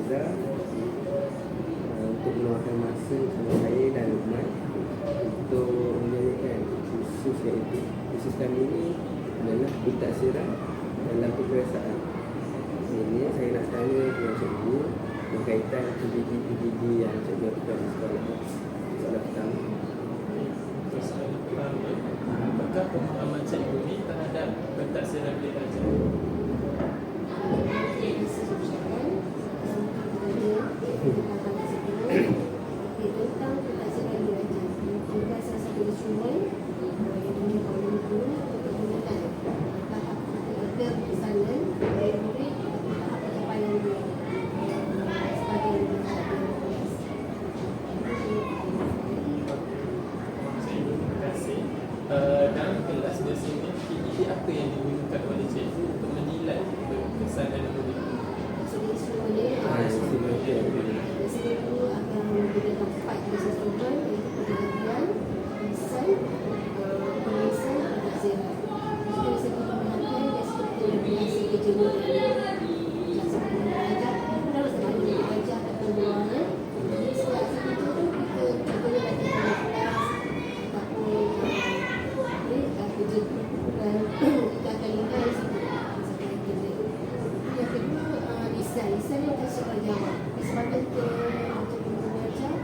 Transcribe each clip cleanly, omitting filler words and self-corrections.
Reza untuk meluangkan masa bersama saya dan Lukman untuk menyanyikan khusus kami ini adalah pentaksiran dalam peperiksaan. Ini saya nak tanya dengan cikgu berkaitan PGD yang cikgu lakukan di sekolah. Soalan pertama. Soalan pertama, apakah pemahaman cikgu ni terhadap pentaksiran bilik ajar? Tentang pentaksiran bilik ajar, juga salah satu instrumen yang digunakan oleh guru untuk menentukan tahap kepesanan dari murid atau tahap pencapaian dia sebagai kelas. Terima kasih. Dalam kelas biasanya PGD apa yang digunakan oleh cikgu untuk menilai kepesanan murid? Jadi instrumen dia biasanya guru akan menggunakan 4 jenis instrumen, iaitu penilaian, lisan, pemeriksaan dan pentaksiran. Jika dari segi pemerhatian, dia seperti regulasi kerja murid. Seperti belajar, kita harus belajar dan pengeluaran. Jadi setiap kerja tu kita boleh latihan dalam kelas ataupun kerja dan kita akan nilai situ. Yang kedua, lisan yang akan soal jawab. Disebabkan kita mengajar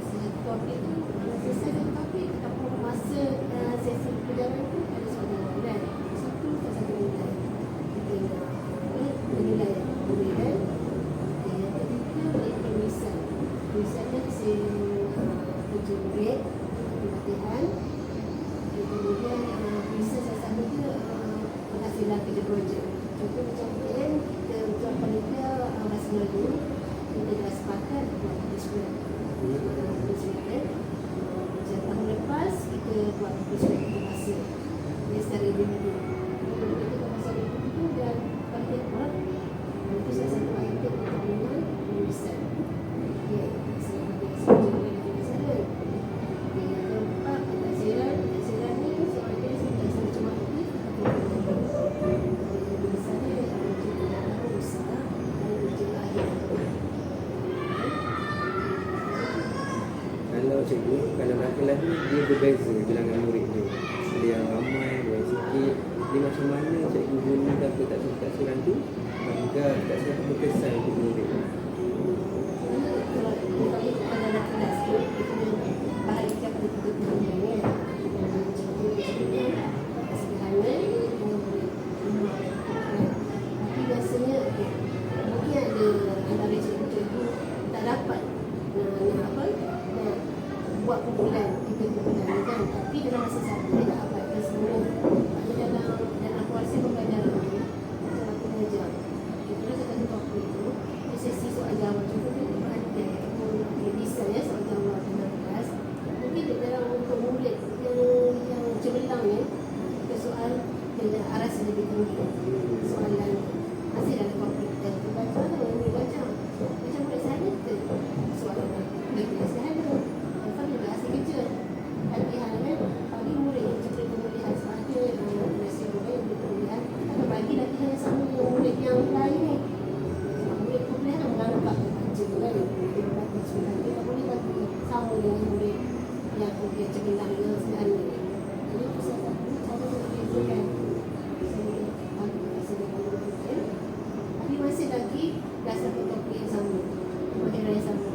satu topik tu, selesai satu topik ataupun masa sesi pelajaran tu ada soal jawab dan satu nilai. Kita nak menilai kemudian yang ketiga iaitu lisan. Lisannya kasi kerja murid, latihan. Kemudian lisan salah satu dia penghasilan kerja projek. Contoh macam UPN, kita buat panitia bahasa Melayu, kita dah sepakat buat persurat. Macam tahun lepas, kita buat persurat bahasa. Dia secara individu. Kita buat bahasa individu dan panitia buat. Itu salah satu item pertolongan penulisan. Ya, saya bagi kerja murid dan penulisan. Yang keempat, pentaksiran. Pentaksiran ni soal dia sebenarnya macam aktif atau Kalau cikgu, kalau dalam kelas ni dia berbeza bilangan murid dia. Ada yang ramai, ada yang sikit. Jadi macam mana cikgu gunakan pentaksiran tu agar pentaksiran tu berkesan untuk murid? Kalau ikut dalam kelas tu, kita bahagikan pada tiga bahagian kan. Sederhana, tapi biasanya mungkin ada antara cikgu tak dapat buat kumpulan, tiga kumpulan kan. Tapi dalam masa satu dia tak abaikan semua. Dalam kuasa pembelajaran tu, macam aku mengajar, kita dah satu topik tu, sesi soal jawab contoh tu perhatian ataupun bisa ya soal jawab dalam kelas. Mungkin dalam untuk murid yang cemerlang ni, kita soal dengan aras lebih tinggi. Soalan masih dalam topik dan kita baca lah yang dia baca. Macam murid saya kita soalan lebih sederhana. Kerja latihan kan, bagi murid yang cerita pemulihan sebagai nasi goreng pemulihan atau bagi latihan yang sama dengan murid yang lain ni. Murid pemulihan menganggap kerja kan, dia bagi sebenarnya kita boleh bagi sama dengan murid yang kemudian cemerlang yang sebenarnya. Jadi itu salah satu cara membezakan bagi rasa dengan murid. Tapi masih lagi dah satu topik yang sama, materi yang sama.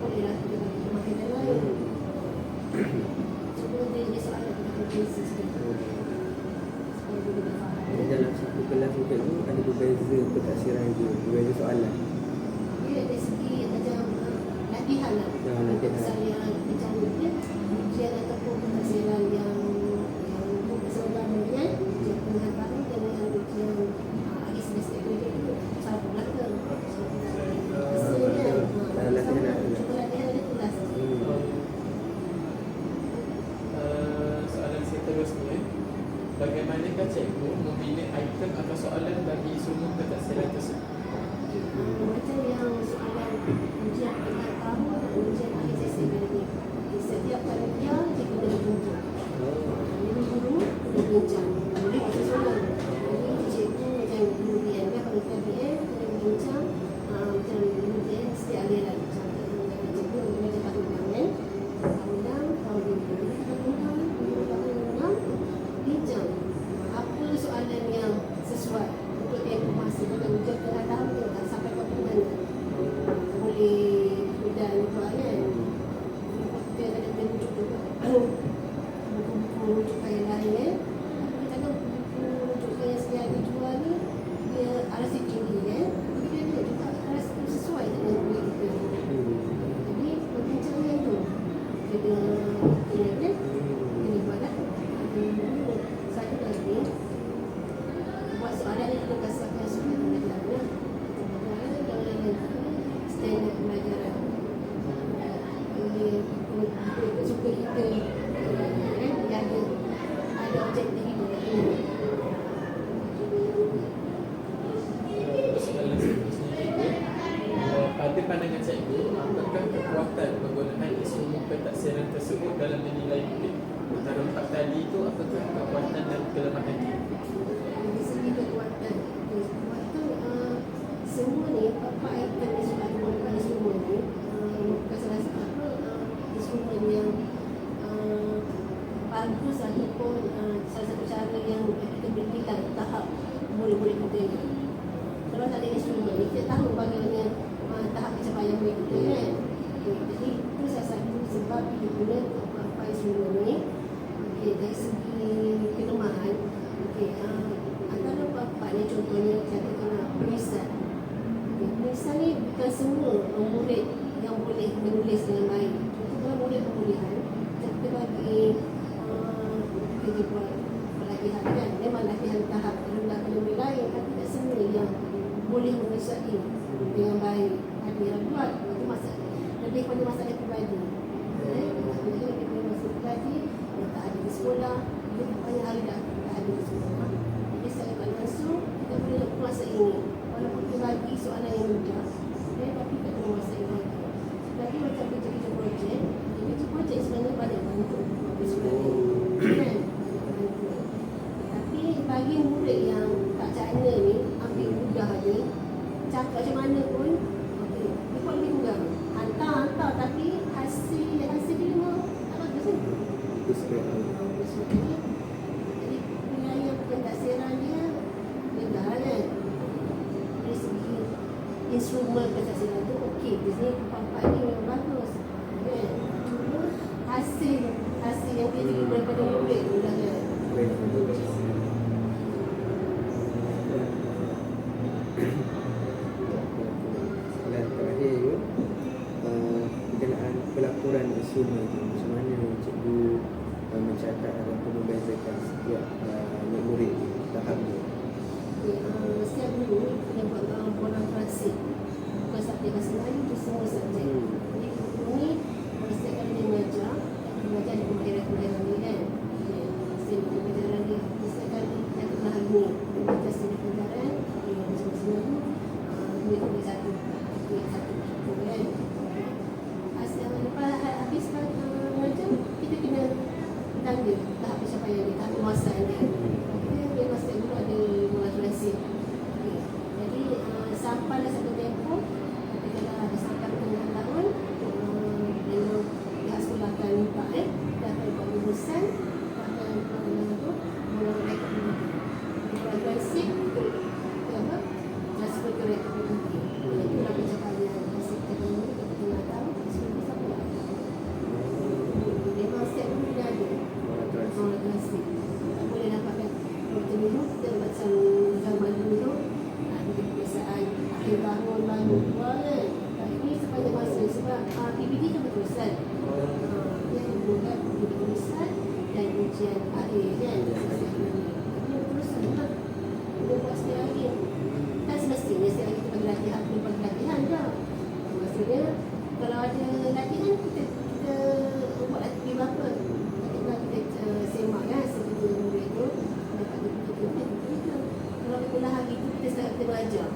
Bolehlah kita bagi materi lain. Cuma dia soalan kita berbeza sikit. Supaya dia boleh faham. Jadi dalam satu kelas macam tu ada berbeza pentaksiran dia, berbeza soalan. Ya, dari segi macam latihan lah. Latihan yang macam ujian ataupun pentaksiran yang sebenarnya ujian pengetahuan dengan ujian akhir semester itu sama belaka. Latihan ada kelas. Soalan seterusnya, bagaimanakah cikgu memilih item atau soalan bagi semua pentaksiran tersebut? Macam yang soalan ujian pengetahuan dan ujian akhir semester ini, setiap panitia cikgu boleh tunjuk. Jadi guru boleh bincang, boleh soalan. Jadi cikgu macam guru BM kan, kalau kita BM boleh murid kita ni. Kalau tak ada instrumen ni, kita tahu bagaimana tahap pencapaian murid kita kan. Jadi itu salah satu sebab kita guna beberapa instrumen ni. Dari segi kelemahan, antara beberapa ni contohnya katakanlah penulisan. Penulisan ni bukan semua murid yang boleh menulis dengan baik. Contoh kalau murid pemulihan, kita bagi kita buat pelatihan kan, memang latihan tahap rendah penulis lain, tapi tak semua yang boleh menguasai dengan baik. Ada yang buat itu masalah lebih pada masalah pribadi. Lebih pada masalah pribadi, yang tak ada di sekolah, dia banyak hari dah tak ada di sekolah. Jadi secara tak langsung kita boleh nak menguasai ini. Walaupun kita bagi soalan yang mudah, tapi kita kena menguasai lagi. Lagi macam kerja-kerja projek, kerja projek sebenarnya banyak bantu sebenarnya. Tapi bagi murid yang tak cakna ni, ambil mudah ni, cakap macam mana pun, dia buat lebih kurang. Hantar, tapi hasil dia memang tak bagus kan? Jadi penilaian pentadbiran dia rendah kan? Dari segi instrumen pentadbiran tu okey, di sini tempat ni memang bagus kan? Cuma hasil yang dia terima daripada murid tu dah kan? Dan terakhir tu, berkenaan pelaporan instrumen tu, macam mana cikgu mencatat ataupun membezakan setiap murid tahap ni? Setiap guru kena buat laporan transip. Bukan subjek bahasa Melayu, itu semua subjek. Jadi guru ni setiap kali dia mengajar ada pembelajaran dia kan. Setiap pembelajaran dia, setiap kali yang telah hari ni dia baca setiap pembelajaran, dia macam-macam tu, dia tulis satu kan. Lepas habis mengajar, kita kena tanda tahap pencapaian dia, tahap penguasaan dia. Dia masih dulu ada transip. Jadi sampailah satu tempo, kita dah ada sampai pertengahan tahun, memang pihak sekolah akan minta dia akan buat lulusan, akan mula rekod pendidik. Kalau transip, transfer ke rekod pendidik. Itulah pencapaian transip teknologi ke pertengahan tahun, sebelum sampai akhir. Memang setiap guru dia ada transip. Tak boleh dapatkan waktu dulu kita macam zaman dulu ada kebiasaan akhir tahun baru keluar kan. Ini sepanjang masa sebab PBD kan berterusan. Yang bukan PBD berterusan dan ujian akhir kan. Tapi berterusan lah. Kita buat setiap hari. Tak semestinya setiap hari kita bagi latihan, kita bagi latihan dah. Maksudnya kalau ada latihan kita buat latihan berapa. Kita semak kan seperti murid tu. Kalau kita hari tu kita belajar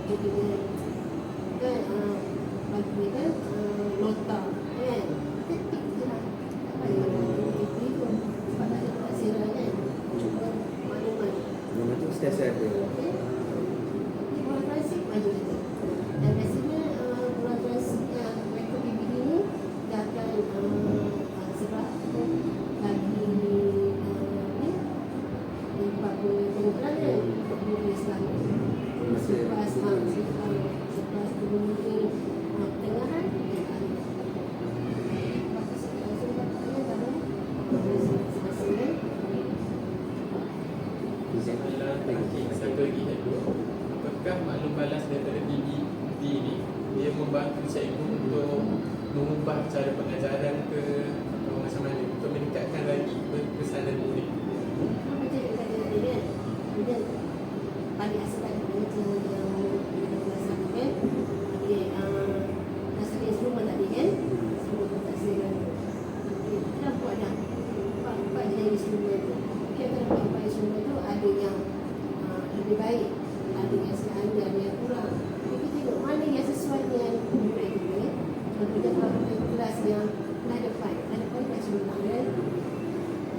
jadi kan bagi kan nota kan ketik je lah apa yang ketik tu sebab tak ada penasiran kan maklumat Nama tu setiap ada. bulan transip maju kita dan biasanya bulan transip yang rekod PBD ni dia akan sebab lagi beberapa pengukuran kan menulis lagi selepas turun ke pertengahan lepas satu lagi apakah maklum balas daripada PBD ni dia membantu cikgu untuk mengubah cara pengajaran ke atau macam mana untuk meningkatkan lagi kesanan murid? Kemudian balik asal tadi macam yang melaksanakan kan melaksanakan instrumen tadi kan semua pentadbiran kita buat dah empat jenis instrumen tu. Kita empat instrumen tu ada yang lebih baik, ada yang seadanya, ada yang kurang. Kita tengok mana yang sesuai dengan murid kita. Contohnya kalau kita kelas yang hadapan tak cuma kan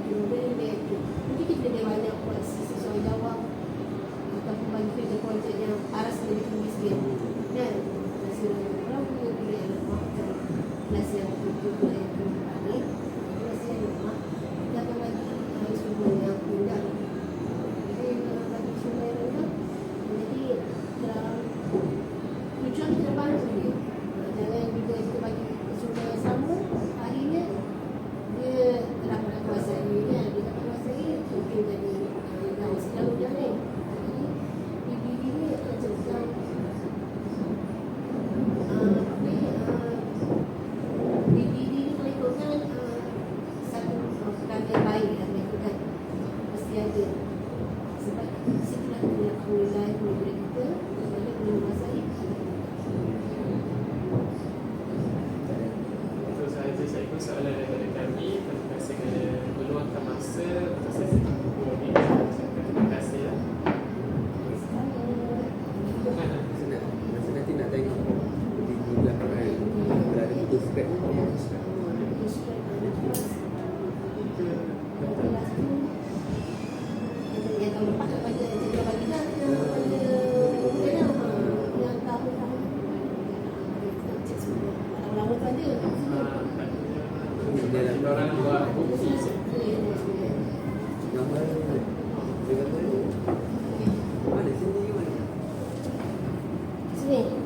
kemudian lebih aktif. Mungkin kita lebih banyak buat sesuai jawab ataupun bagi kerja projek yang aras lebih tinggi sikit kan. Kalau punya murid yang lemah macam kelas yang betul-betul yang keempat ni, kelas yang lemah kita akan bagi instrumen yang mudah. Jadi Setelah Alhamdulillah negeri kita sebenarnya belum menguasai. Itu sahaja saya ikut soalan daripada kami. Terima kasih kerana meluangkan masa untuk sesi buku ini. Terima kasih ya. Masa nanti nak tengok di belakang berada buku scrap ni. Yang tahun lepas tak bagi cerita bagi dah yang tahun-tahun cek semua lama-lama tu ada Orang buat bukti. Nama dia kata mana sini mana? sini